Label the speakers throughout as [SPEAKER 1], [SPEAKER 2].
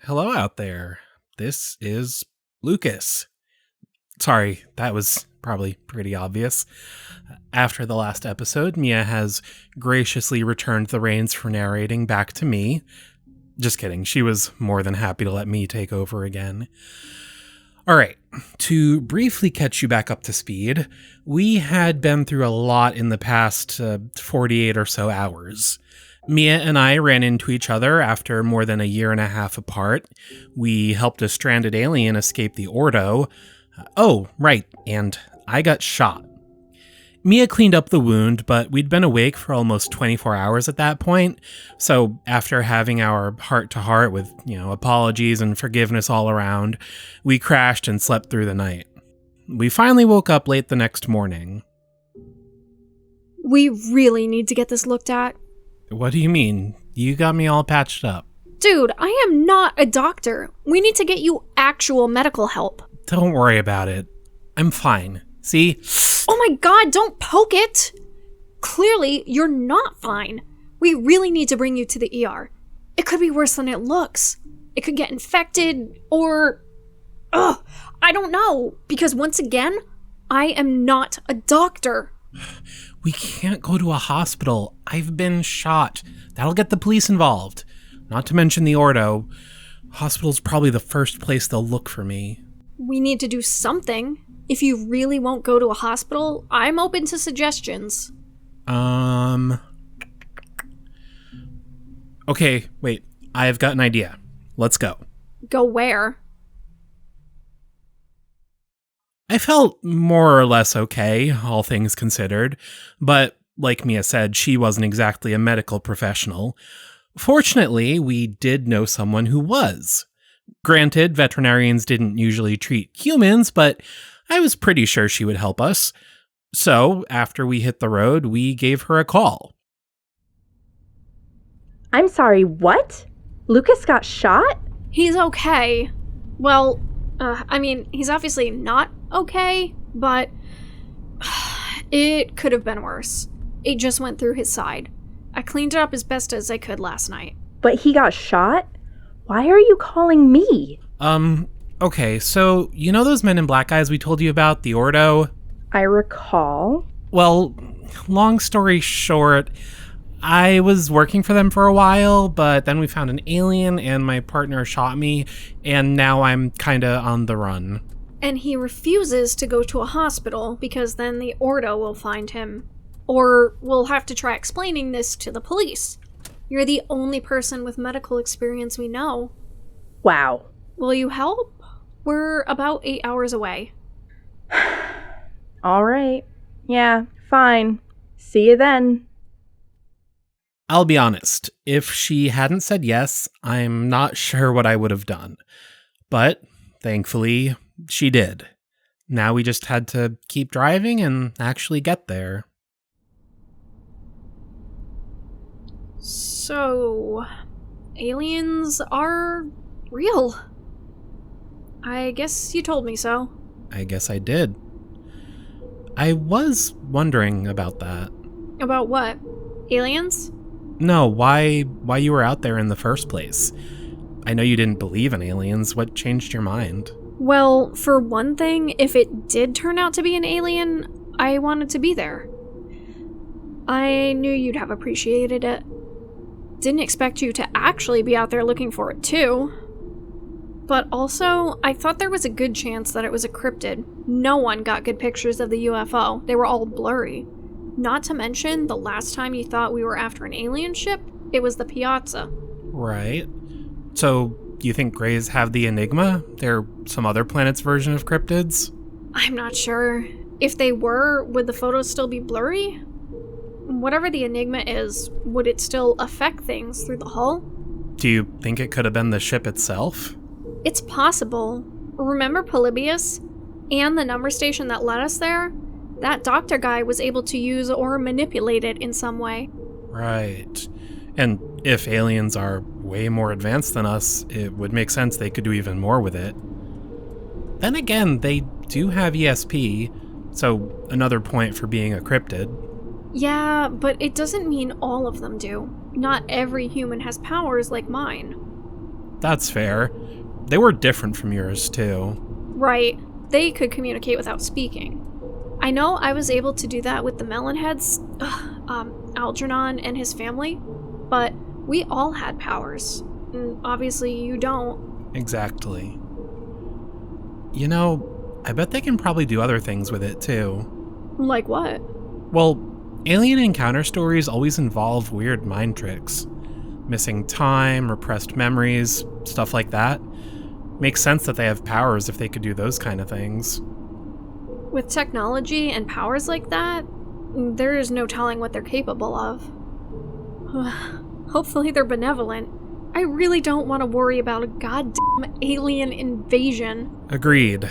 [SPEAKER 1] Hello out there. This is Lucas. Sorry, that was probably pretty obvious. After the last episode, Mia has graciously returned the reins for narrating back to me. Just kidding, she was more than happy to let me take over again. Alright, to briefly catch you back up to speed, we had been through a lot in the past 48 or so hours. Mia and I ran into each other after more than a year and a half apart. We helped a stranded alien escape the Ordo. Oh, right, and I got shot. Mia cleaned up the wound, but we'd been awake for almost 24 hours at that point, so after having our heart-to-heart with, apologies and forgiveness all around, we crashed and slept through the night. We finally woke up late the next morning.
[SPEAKER 2] We really need to get this looked at.
[SPEAKER 1] What do you mean? You got me all patched up.
[SPEAKER 2] Dude, I am not a doctor. We need to get you actual medical help.
[SPEAKER 1] Don't worry about it. I'm fine. See?
[SPEAKER 2] Oh my god, don't poke it! Clearly, you're not fine. We really need to bring you to the ER. It could be worse than it looks. It could get infected, or... I don't know. Because once again, I am not a doctor.
[SPEAKER 1] We can't go to a hospital. I've been shot. That'll get the police involved. Not to mention the Ordo. Hospital's probably the first place they'll look for me.
[SPEAKER 2] We need to do something. If you really won't go to a hospital, I'm open to suggestions.
[SPEAKER 1] Okay, wait. I've got an idea. Let's go.
[SPEAKER 2] Go where?
[SPEAKER 1] I felt more or less okay, all things considered, but like Mia said, she wasn't exactly a medical professional. Fortunately, we did know someone who was. Granted, veterinarians didn't usually treat humans, but I was pretty sure she would help us. So, after we hit the road, we gave her a call.
[SPEAKER 3] I'm sorry, what? Lucas got shot?
[SPEAKER 2] He's okay. Well, he's obviously not okay, but it could have been worse. It just went through his side. I cleaned it up as best as I could last night.
[SPEAKER 3] But he got shot? Why are you calling me?
[SPEAKER 1] Okay, so you know those men in black guys we told you about, the Ordo?
[SPEAKER 3] I recall.
[SPEAKER 1] Well, long story short, I was working for them for a while, but then we found an alien and my partner shot me, and now I'm kinda on the run.
[SPEAKER 2] And he refuses to go to a hospital because then the Ordo will find him. Or we'll have to try explaining this to the police. You're the only person with medical experience we know.
[SPEAKER 3] Wow.
[SPEAKER 2] Will you help? We're about 8 hours away.
[SPEAKER 3] All right. Yeah, fine. See you then.
[SPEAKER 1] I'll be honest, if she hadn't said yes, I'm not sure what I would have done. But, thankfully, she did. Now we just had to keep driving and actually get there.
[SPEAKER 2] So, aliens are real. I guess you told me so.
[SPEAKER 1] I guess I did. I was wondering about that.
[SPEAKER 2] About what? Aliens?
[SPEAKER 1] No, why you were out there in the first place. I know you didn't believe in aliens. What changed your mind?
[SPEAKER 2] Well, for one thing, if it did turn out to be an alien, I wanted to be there. I knew you'd have appreciated it. Didn't expect you to actually be out there looking for it too. But also, I thought there was a good chance that it was a cryptid. No one got good pictures of the UFO. They were all blurry. Not to mention, the last time you thought we were after an alien ship, it was the Piazza.
[SPEAKER 1] Right. So, you think Greys have the Enigma? They're some other planet's version of cryptids?
[SPEAKER 2] I'm not sure. If they were, would the photos still be blurry? Whatever the Enigma is, would it still affect things through the hull?
[SPEAKER 1] Do you think it could have been the ship itself?
[SPEAKER 2] It's possible. Remember Polybius? And the number station that led us there? That doctor guy was able to use or manipulate it in some way.
[SPEAKER 1] Right. And if aliens are way more advanced than us, it would make sense they could do even more with it. Then again, they do have ESP, so another point for being a cryptid.
[SPEAKER 2] Yeah, but it doesn't mean all of them do. Not every human has powers like mine.
[SPEAKER 1] That's fair. They were different from yours, too.
[SPEAKER 2] Right. They could communicate without speaking. I know I was able to do that with the Melonheads, Algernon and his family, but we all had powers. And obviously you don't.
[SPEAKER 1] Exactly. You know, I bet they can probably do other things with it, too.
[SPEAKER 2] Like what?
[SPEAKER 1] Well, alien encounter stories always involve weird mind tricks. Missing time, repressed memories, stuff like that. Makes sense that they have powers if they could do those kind of things.
[SPEAKER 2] With technology and powers like that, there is no telling what they're capable of. Hopefully they're benevolent. I really don't want to worry about a goddamn alien invasion.
[SPEAKER 1] Agreed.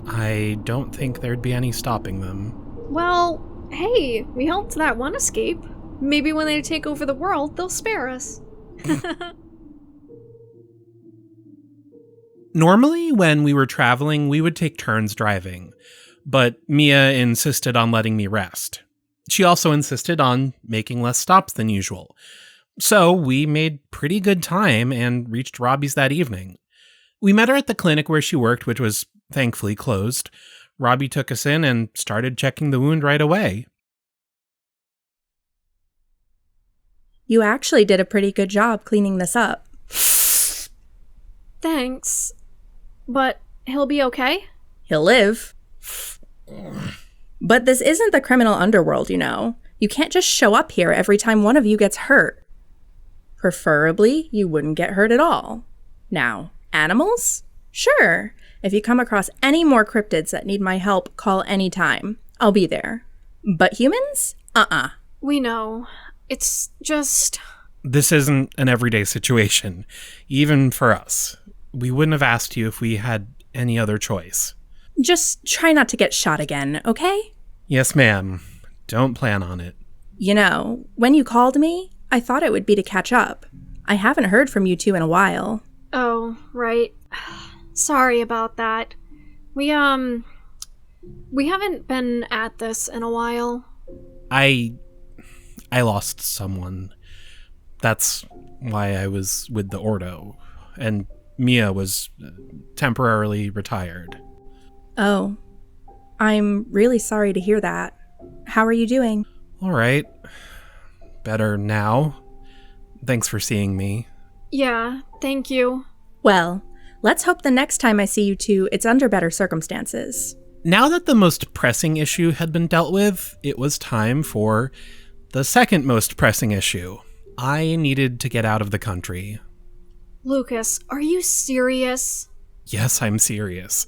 [SPEAKER 1] I don't think there'd be any stopping them.
[SPEAKER 2] Well, hey, we helped that one escape. Maybe when they take over the world, they'll spare us.
[SPEAKER 1] Normally, when we were traveling, we would take turns driving, but Mia insisted on letting me rest. She also insisted on making less stops than usual. So we made pretty good time and reached Robbie's that evening. We met her at the clinic where she worked, which was thankfully closed. Robbie took us in and started checking the wound right away.
[SPEAKER 3] You actually did a pretty good job cleaning this up.
[SPEAKER 2] Thanks. But he'll be okay?
[SPEAKER 3] He'll live. But this isn't the criminal underworld, you know. You can't just show up here every time one of you gets hurt. Preferably, you wouldn't get hurt at all. Now, animals? Sure. If you come across any more cryptids that need my help, call anytime. I'll be there. But humans?
[SPEAKER 2] We know. It's just...
[SPEAKER 1] This isn't an everyday situation, even for us. We wouldn't have asked you if we had any other choice.
[SPEAKER 3] Just try not to get shot again, okay?
[SPEAKER 1] Yes, ma'am. Don't plan on it.
[SPEAKER 3] You know, when you called me, I thought it would be to catch up. I haven't heard from you two in a while.
[SPEAKER 2] Oh, right. Sorry about that. We haven't been at this in a while.
[SPEAKER 1] I lost someone. That's why I was with the Ordo. And Mia was temporarily retired.
[SPEAKER 3] Oh, I'm really sorry to hear that. How are you doing?
[SPEAKER 1] All right. Better now. Thanks for seeing me.
[SPEAKER 2] Yeah, thank you.
[SPEAKER 3] Well, let's hope the next time I see you two, it's under better circumstances.
[SPEAKER 1] Now that the most pressing issue had been dealt with, it was time for the second most pressing issue. I needed to get out of the country.
[SPEAKER 2] Lucas, are you serious?
[SPEAKER 1] Yes, I'm serious.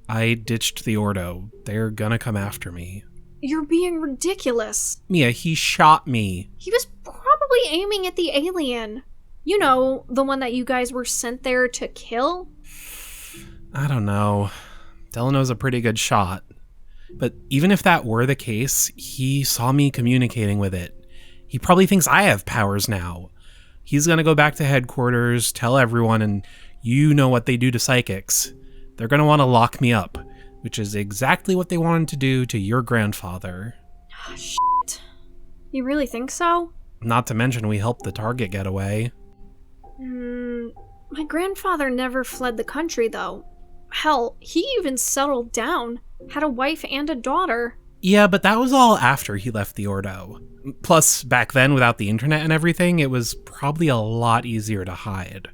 [SPEAKER 1] I ditched the Ordo. They're gonna come after me.
[SPEAKER 2] You're being ridiculous.
[SPEAKER 1] Mia, he shot me.
[SPEAKER 2] He was probably aiming at the alien. You know, the one that you guys were sent there to kill?
[SPEAKER 1] I don't know. Delano's a pretty good shot. But even if that were the case, he saw me communicating with it. He probably thinks I have powers now. He's gonna go back to headquarters, tell everyone, and you know what they do to psychics. They're gonna want to lock me up, which is exactly what they wanted to do to your grandfather.
[SPEAKER 2] Oh, shit. You really think so?
[SPEAKER 1] Not to mention we helped the target get away.
[SPEAKER 2] My grandfather never fled the country, though. Hell, he even settled down, had a wife and a daughter.
[SPEAKER 1] Yeah, but that was all after he left the Ordo. Plus, back then, without the internet and everything, it was probably a lot easier to hide.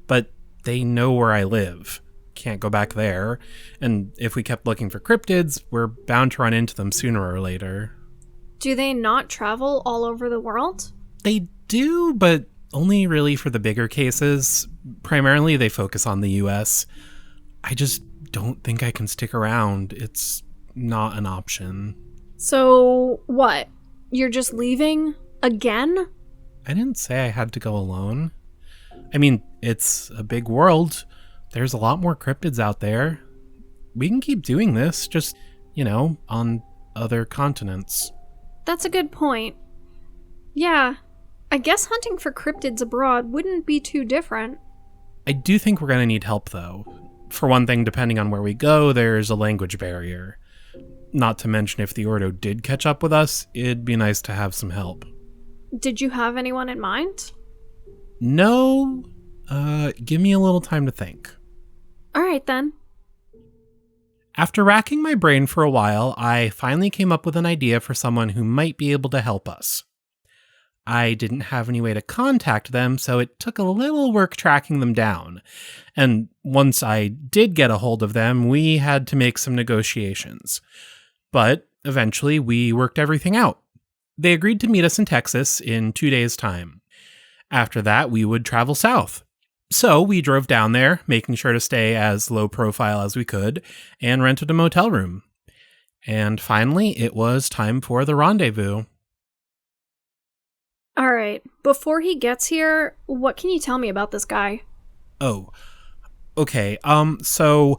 [SPEAKER 1] But they know where I live. Can't go back there. And if we kept looking for cryptids, we're bound to run into them sooner or later.
[SPEAKER 2] Do they not travel all over the world?
[SPEAKER 1] They do, but only really for the bigger cases. Primarily, they focus on the US. I just don't think I can stick around. It's not an option.
[SPEAKER 2] So, what? You're just leaving? Again?
[SPEAKER 1] I didn't say I had to go alone. I mean, it's a big world. There's a lot more cryptids out there. We can keep doing this, just, on other continents.
[SPEAKER 2] That's a good point. Yeah, I guess hunting for cryptids abroad wouldn't be too different.
[SPEAKER 1] I do think we're going to need help, though. For one thing, depending on where we go, there's a language barrier. Not to mention, if the Ordo did catch up with us, it'd be nice to have some help.
[SPEAKER 2] Did you have anyone in mind?
[SPEAKER 1] No. Give me a little time to think.
[SPEAKER 2] All right, then.
[SPEAKER 1] After racking my brain for a while, I finally came up with an idea for someone who might be able to help us. I didn't have any way to contact them, so it took a little work tracking them down. And once I did get a hold of them, we had to make some negotiations. But eventually, we worked everything out. They agreed to meet us in Texas in 2 days' time. After that, we would travel south. So we drove down there, making sure to stay as low profile as we could, and rented a motel room. And finally, it was time for the rendezvous.
[SPEAKER 2] All right, before he gets here, what can you tell me about this guy?
[SPEAKER 1] Oh, okay. So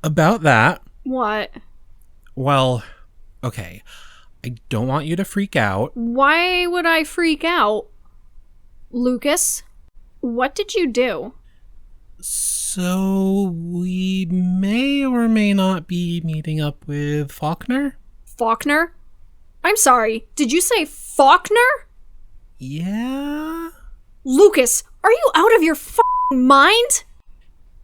[SPEAKER 1] about that,
[SPEAKER 2] What?
[SPEAKER 1] well, okay. I don't want you to freak out.
[SPEAKER 2] Why would I freak out? Lucas, what did you do?
[SPEAKER 1] So we may or may not be meeting up with Faulkner?
[SPEAKER 2] Faulkner? I'm sorry, did you say Faulkner?
[SPEAKER 1] Yeah?
[SPEAKER 2] Lucas, are you out of your f***ing mind?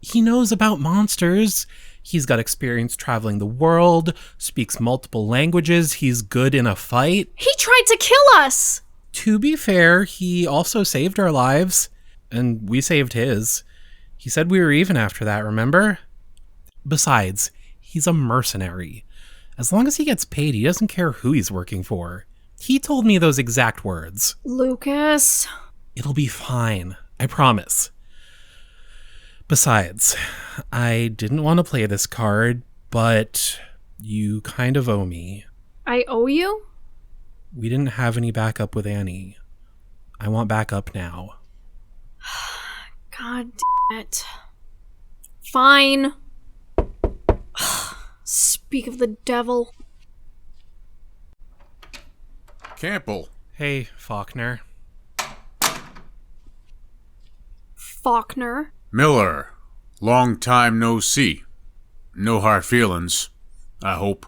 [SPEAKER 1] He knows about monsters. He's got experience traveling the world, speaks multiple languages, he's good in a fight.
[SPEAKER 2] He tried to kill us!
[SPEAKER 1] To be fair, he also saved our lives, and we saved his. He said we were even after that, remember? Besides, he's a mercenary. As long as he gets paid, he doesn't care who he's working for. He told me those exact words.
[SPEAKER 2] Lucas.
[SPEAKER 1] It'll be fine, I promise. Besides, I didn't want to play this card, but you kind of owe me.
[SPEAKER 2] I owe you?
[SPEAKER 1] We didn't have any backup with Annie. I want backup now.
[SPEAKER 2] God damn it. Fine. Speak of the devil.
[SPEAKER 4] Campbell.
[SPEAKER 1] Hey, Faulkner.
[SPEAKER 2] Faulkner.
[SPEAKER 4] Miller. Long time no see. No hard feelings, I hope.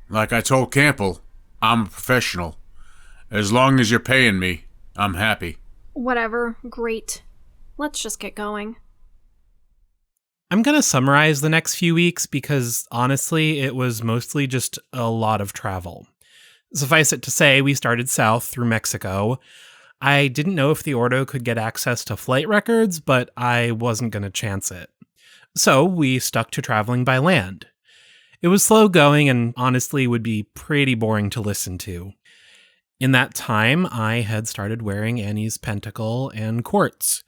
[SPEAKER 4] Like I told Campbell, I'm a professional. As long as you're paying me, I'm happy.
[SPEAKER 2] Whatever. Great. Let's just get going.
[SPEAKER 1] I'm going to summarize the next few weeks because, honestly, it was mostly just a lot of travel. Suffice it to say, we started south through Mexico. I didn't know if the Ordo could get access to flight records, but I wasn't going to chance it. So we stuck to traveling by land. It was slow going and honestly would be pretty boring to listen to. In that time, I had started wearing Annie's pentacle and quartz.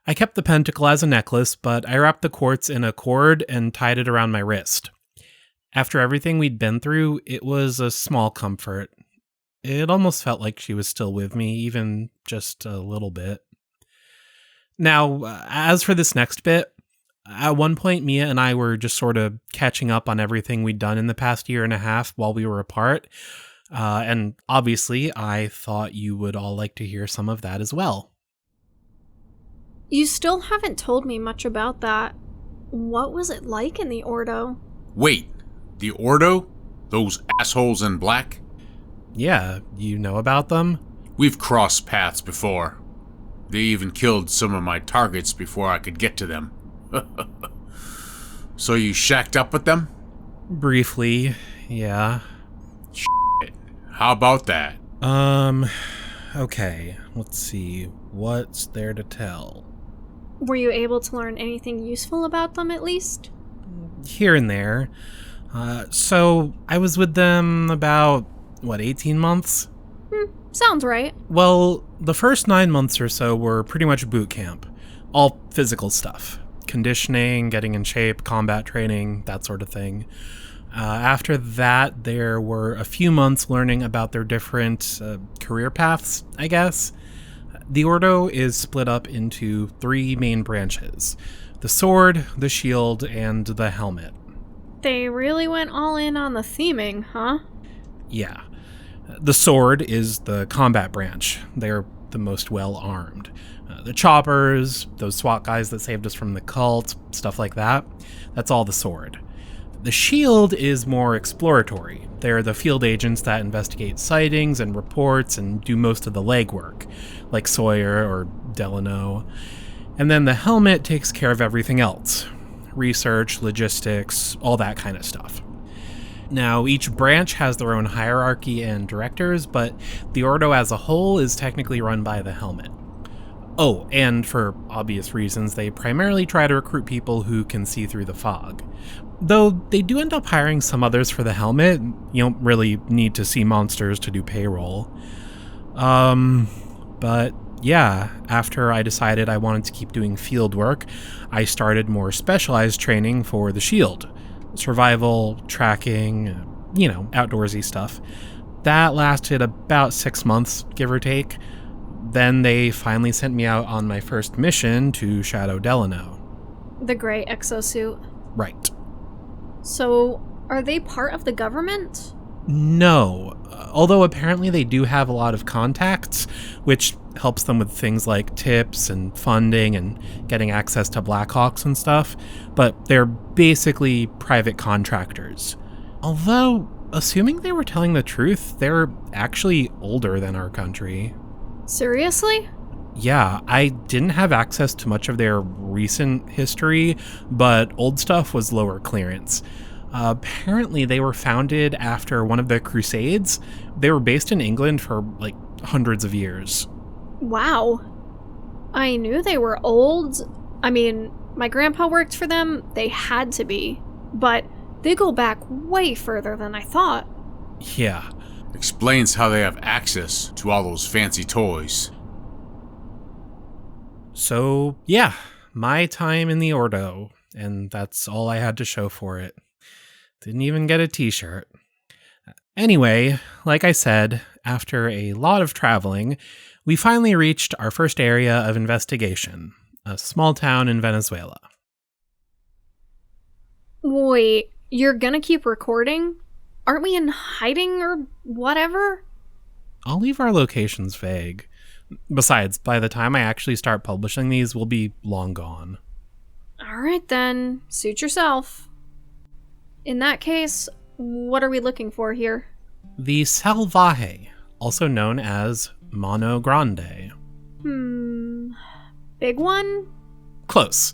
[SPEAKER 1] I kept the pentacle as a necklace, but I wrapped the quartz in a cord and tied it around my wrist. After everything we'd been through, it was a small comfort. It almost felt like she was still with me, even just a little bit. Now, as for this next bit, at one point, Mia and I were just sort of catching up on everything we'd done in the past year and a half while we were apart. And obviously, I thought you would all like to hear some of that as well.
[SPEAKER 2] You still haven't told me much about that. What was it like in the Ordo?
[SPEAKER 4] Wait, the Ordo? Those assholes in black?
[SPEAKER 1] Yeah, you know about them?
[SPEAKER 4] We've crossed paths before. They even killed some of my targets before I could get to them. So you shacked up with them?
[SPEAKER 1] Briefly, yeah.
[SPEAKER 4] How about that?
[SPEAKER 1] Okay, let's see. What's there to tell?
[SPEAKER 2] Were you able to learn anything useful about them at least?
[SPEAKER 1] Here and there. So I was with them about, 18 months?
[SPEAKER 2] Sounds right.
[SPEAKER 1] Well, the first 9 months or so were pretty much boot camp. All physical stuff. Conditioning, getting in shape, combat training, that sort of thing. After that, there were a few months learning about their different career paths, I guess. The Ordo is split up into 3 main branches: the sword, the shield, and the helmet.
[SPEAKER 2] They really went all in on the theming, huh?
[SPEAKER 1] Yeah. The sword is the combat branch. They're the most well-armed. The choppers, those SWAT guys that saved us from the cult, stuff like that, that's all the sword. The shield is more exploratory. They're the field agents that investigate sightings and reports and do most of the legwork, like Sawyer or Delano. And then the helmet takes care of everything else. Research, logistics, all that kind of stuff. Now, each branch has their own hierarchy and directors, but the Ordo as a whole is technically run by the helmet. Oh, and for obvious reasons, they primarily try to recruit people who can see through the fog. Though they do end up hiring some others for the helmet. You don't really need to see monsters to do payroll. But yeah, after I decided I wanted to keep doing field work, I started more specialized training for the shield. Survival, tracking, outdoorsy stuff. That lasted about 6 months, give or take. Then they finally sent me out on my first mission to Shadow Delano.
[SPEAKER 2] The gray exosuit.
[SPEAKER 1] Right.
[SPEAKER 2] So, are they part of the government?
[SPEAKER 1] No, although apparently they do have a lot of contacts, which helps them with things like tips and funding and getting access to Blackhawks and stuff, but they're basically private contractors. Although, assuming they were telling the truth, they're actually older than our country.
[SPEAKER 2] Seriously?
[SPEAKER 1] Yeah, I didn't have access to much of their recent history, but old stuff was lower clearance. Apparently, they were founded after one of the Crusades. They were based in England for, hundreds of years.
[SPEAKER 2] Wow. I knew they were old. I mean, my grandpa worked for them. They had to be. But they go back way further than I thought.
[SPEAKER 1] Yeah.
[SPEAKER 4] Explains how they have access to all those fancy toys.
[SPEAKER 1] So, yeah, my time in the Ordo, and that's all I had to show for it. Didn't even get a t-shirt. Anyway, like I said, after a lot of traveling, we finally reached our first area of investigation, a small town in Venezuela.
[SPEAKER 2] Wait, you're gonna keep recording? Aren't we in hiding or whatever?
[SPEAKER 1] I'll leave our locations vague. Besides, by the time I actually start publishing these, we'll be long gone.
[SPEAKER 2] Alright then, suit yourself. In that case, what are we looking for here?
[SPEAKER 1] The Salvaje, also known as Mono Grande.
[SPEAKER 2] Big one?
[SPEAKER 1] Close.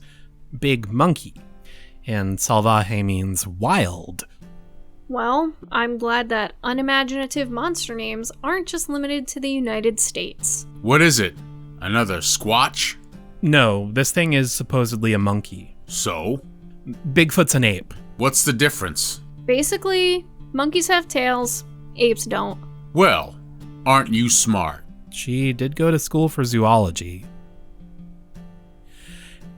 [SPEAKER 1] Big monkey. And Salvaje means wild.
[SPEAKER 2] Well, I'm glad that unimaginative monster names aren't just limited to the United States.
[SPEAKER 4] What is it? Another squatch?
[SPEAKER 1] No, this thing is supposedly a monkey.
[SPEAKER 4] So?
[SPEAKER 1] Bigfoot's an ape.
[SPEAKER 4] What's the difference?
[SPEAKER 2] Basically, monkeys have tails, apes don't.
[SPEAKER 4] Well, aren't you smart?
[SPEAKER 1] She did go to school for zoology.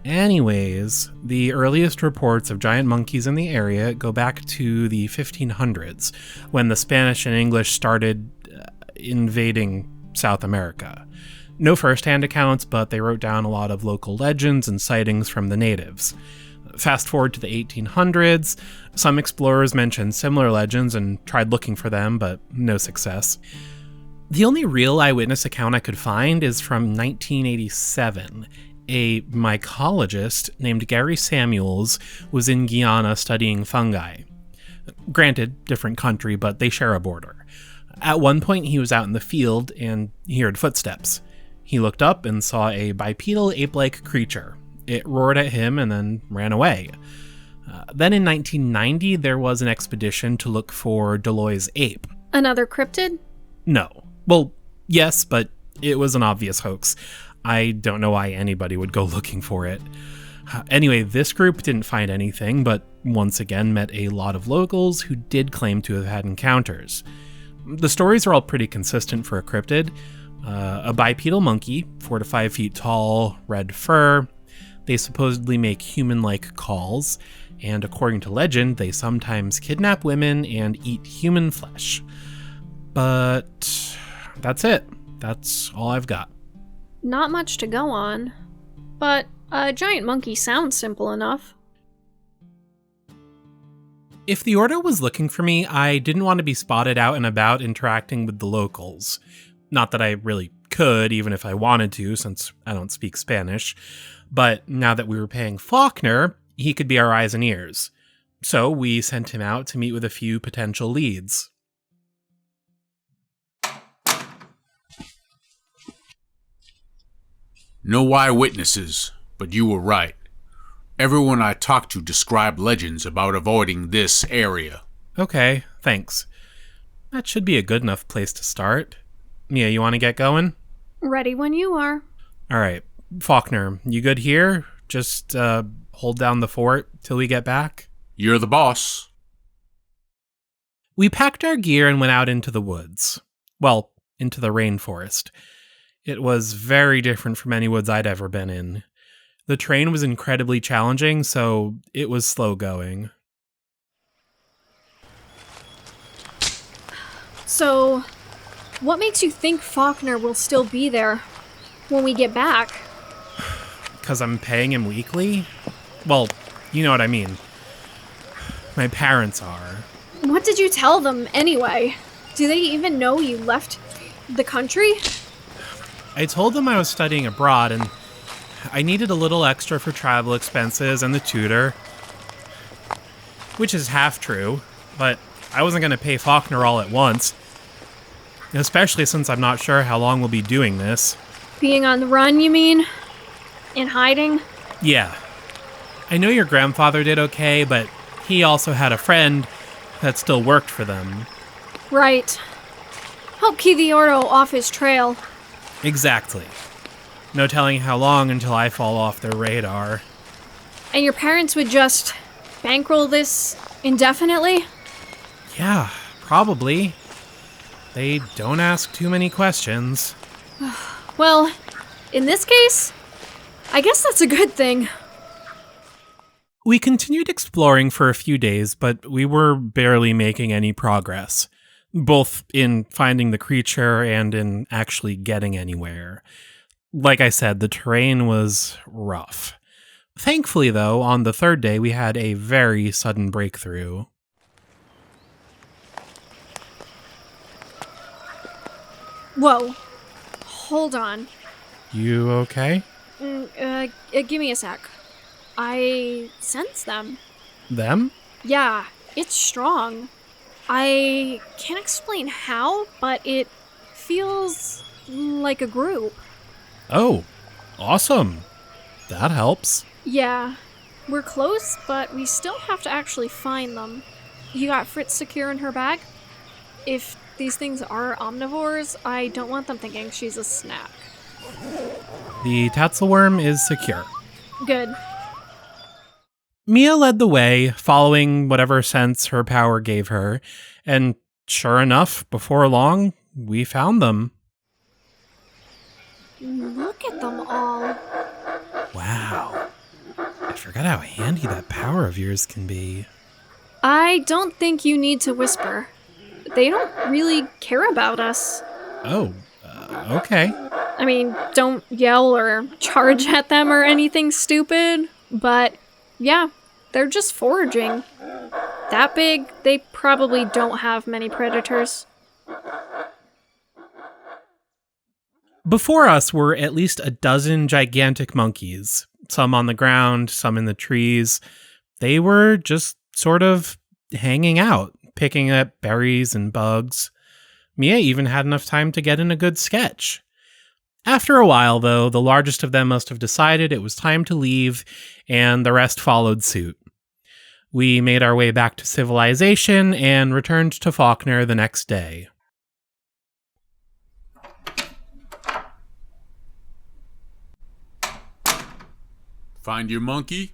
[SPEAKER 1] Anyways, the earliest reports of giant monkeys in the area go back to the 1500s, when the Spanish and English started invading South America. No first-hand accounts, but they wrote down a lot of local legends and sightings from the natives. Fast forward to the 1800s, some explorers mentioned similar legends and tried looking for them, but no success. The only real eyewitness account I could find is from 1987. A mycologist named Gary Samuels was in Guyana studying fungi. Granted, different country, but they share a border. At one point, he was out in the field and he heard footsteps. He looked up and saw a bipedal ape-like creature. It roared at him and then ran away. Then in 1990, there was an expedition to look for Deloy's ape.
[SPEAKER 2] Another cryptid?
[SPEAKER 1] No. Well, yes, but it was an obvious hoax. I don't know why anybody would go looking for it. Anyway, this group didn't find anything, but once again met a lot of locals who did claim to have had encounters. The stories are all pretty consistent for a cryptid. A bipedal monkey, 4 to 5 feet tall, red fur. They supposedly make human-like calls, and according to legend, they sometimes kidnap women and eat human flesh. But that's it. That's all I've got.
[SPEAKER 2] Not much to go on. But a giant monkey sounds simple enough.
[SPEAKER 1] If the Ordo was looking for me, I didn't want to be spotted out and about interacting with the locals. Not that I really could, even if I wanted to, since I don't speak Spanish. But now that we were paying Faulkner, he could be our eyes and ears. So we sent him out to meet with a few potential leads.
[SPEAKER 4] No eyewitnesses, but you were right. Everyone I talked to described legends about avoiding this area.
[SPEAKER 1] Okay, thanks. That should be a good enough place to start. Mia, you want to get going?
[SPEAKER 2] Ready when you are.
[SPEAKER 1] All right. Faulkner, you good here? Just hold down the fort till we get back?
[SPEAKER 4] You're the boss.
[SPEAKER 1] We packed our gear and went out into the woods. Well, into the rainforest. It was very different from any woods I'd ever been in. The terrain was incredibly challenging, so it was slow going.
[SPEAKER 2] So, what makes you think Faulkner will still be there when we get back?
[SPEAKER 1] Because I'm paying him weekly? Well, you know what I mean. My parents are.
[SPEAKER 2] What did you tell them anyway? Do they even know you left the country?
[SPEAKER 1] I told them I was studying abroad and I needed a little extra for travel expenses and the tutor. Which is half true, but I wasn't going to pay Faulkner all at once. Especially since I'm not sure how long we'll be doing this.
[SPEAKER 2] Being on the run, you mean? In hiding?
[SPEAKER 1] Yeah. I know your grandfather did okay, but he also had a friend that still worked for them.
[SPEAKER 2] Right. Help keep the Ordo off his trail.
[SPEAKER 1] Exactly. No telling how long until I fall off their radar.
[SPEAKER 2] And your parents would just bankroll this indefinitely?
[SPEAKER 1] Yeah, probably. They don't ask too many questions.
[SPEAKER 2] Well, in this case, I guess that's a good thing.
[SPEAKER 1] We continued exploring for a few days, but we were barely making any progress, both in finding the creature and in actually getting anywhere. Like I said, the terrain was rough. Thankfully, though, on the third day, we had a very sudden breakthrough.
[SPEAKER 2] Whoa. Hold on.
[SPEAKER 1] You okay?
[SPEAKER 2] Give me a sec. I sense them.
[SPEAKER 1] Them?
[SPEAKER 2] Yeah, it's strong. I can't explain how, but it feels like a group.
[SPEAKER 1] Oh, awesome. That helps.
[SPEAKER 2] Yeah, we're close, but we still have to actually find them. You got Fritz secure in her bag? If these things are omnivores, I don't want them thinking she's a snack.
[SPEAKER 1] The Tatzelworm is secure.
[SPEAKER 2] Good.
[SPEAKER 1] Mia led the way, following whatever sense her power gave her, and sure enough, before long, we found them.
[SPEAKER 2] Look at them all.
[SPEAKER 1] Wow. I forgot how handy that power of yours can be.
[SPEAKER 2] I don't think you need to whisper. They don't really care about us.
[SPEAKER 1] Oh, okay.
[SPEAKER 2] I mean, don't yell or charge at them or anything stupid, but yeah, they're just foraging. That big, they probably don't have many predators.
[SPEAKER 1] Before us were at least a dozen gigantic monkeys, some on the ground, some in the trees. They were just sort of hanging out, picking at berries and bugs. Mia even had enough time to get in a good sketch. After a while, though, the largest of them must have decided it was time to leave, and the rest followed suit. We made our way back to civilization and returned to Faulkner the next day.
[SPEAKER 4] Find your monkey?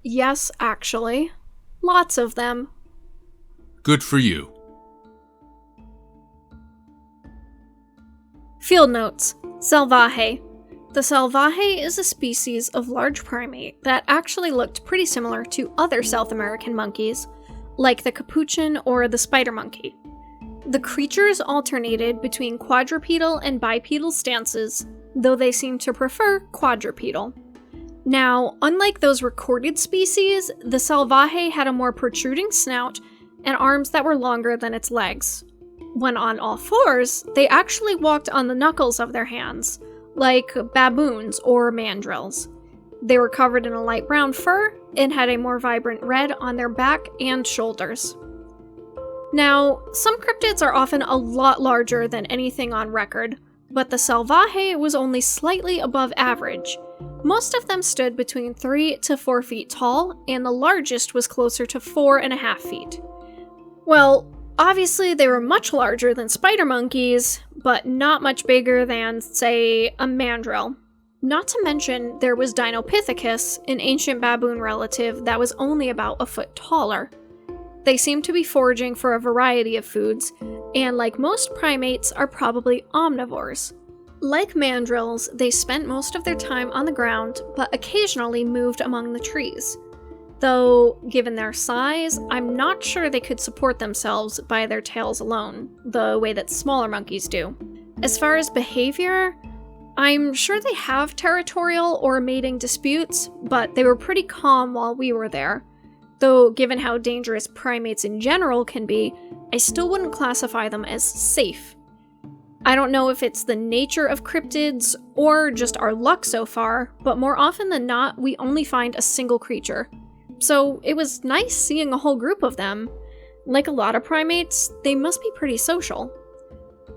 [SPEAKER 2] Yes, actually. Lots of them.
[SPEAKER 4] Good for you.
[SPEAKER 2] Field notes. Salvaje. The salvaje is a species of large primate that actually looked pretty similar to other South American monkeys, like the capuchin or the spider monkey. The creatures alternated between quadrupedal and bipedal stances, though they seem to prefer quadrupedal. Now, unlike those recorded species, the salvaje had a more protruding snout and arms that were longer than its legs. When on all fours, they actually walked on the knuckles of their hands, like baboons or mandrills. They were covered in a light brown fur and had a more vibrant red on their back and shoulders. Now, some cryptids are often a lot larger than anything on record, but the salvaje was only slightly above average, Most of them stood between 3 to 4 feet tall, and the largest was closer to 4.5 feet. Well, obviously they were much larger than spider monkeys, but not much bigger than, say, a mandrill. Not to mention, there was Dinopithecus, an ancient baboon relative that was only about a foot taller. They seem to be foraging for a variety of foods, and like most primates, are probably omnivores. Like mandrills, they spent most of their time on the ground, but occasionally moved among the trees. Though, given their size, I'm not sure they could support themselves by their tails alone, the way that smaller monkeys do. As far as behavior, I'm sure they have territorial or mating disputes, but they were pretty calm while we were there. Though, given how dangerous primates in general can be, I still wouldn't classify them as safe. I don't know if it's the nature of cryptids or just our luck so far, but more often than not, we only find a single creature. So it was nice seeing a whole group of them. Like a lot of primates, they must be pretty social.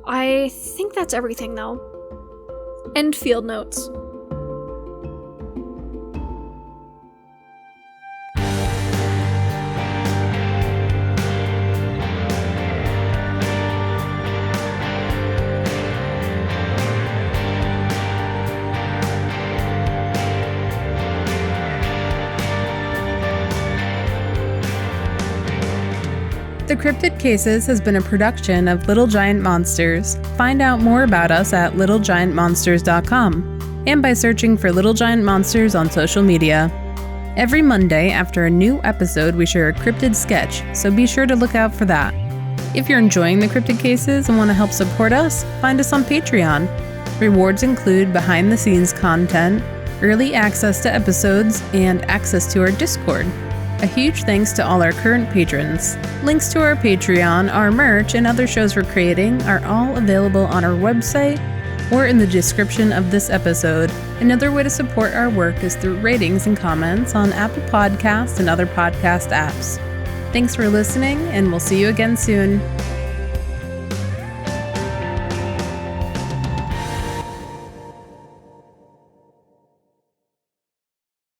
[SPEAKER 2] I think that's everything though. End field notes.
[SPEAKER 3] The Cryptid Cases has been a production of Little Giant Monsters. Find out more about us at littlegiantmonsters.com and by searching for Little Giant Monsters on social media. Every Monday after a new episode, we share a cryptid sketch, so be sure to look out for that. If you're enjoying the Cryptid Cases and want to help support us, find us on Patreon. Rewards include behind-the-scenes content, early access to episodes, and access to our Discord. A huge thanks to all our current patrons. Links to our Patreon, our merch, and other shows we're creating are all available on our website or in the description of this episode. Another way to support our work is through ratings and comments on Apple Podcasts and other podcast apps. Thanks for listening, and we'll see you again soon.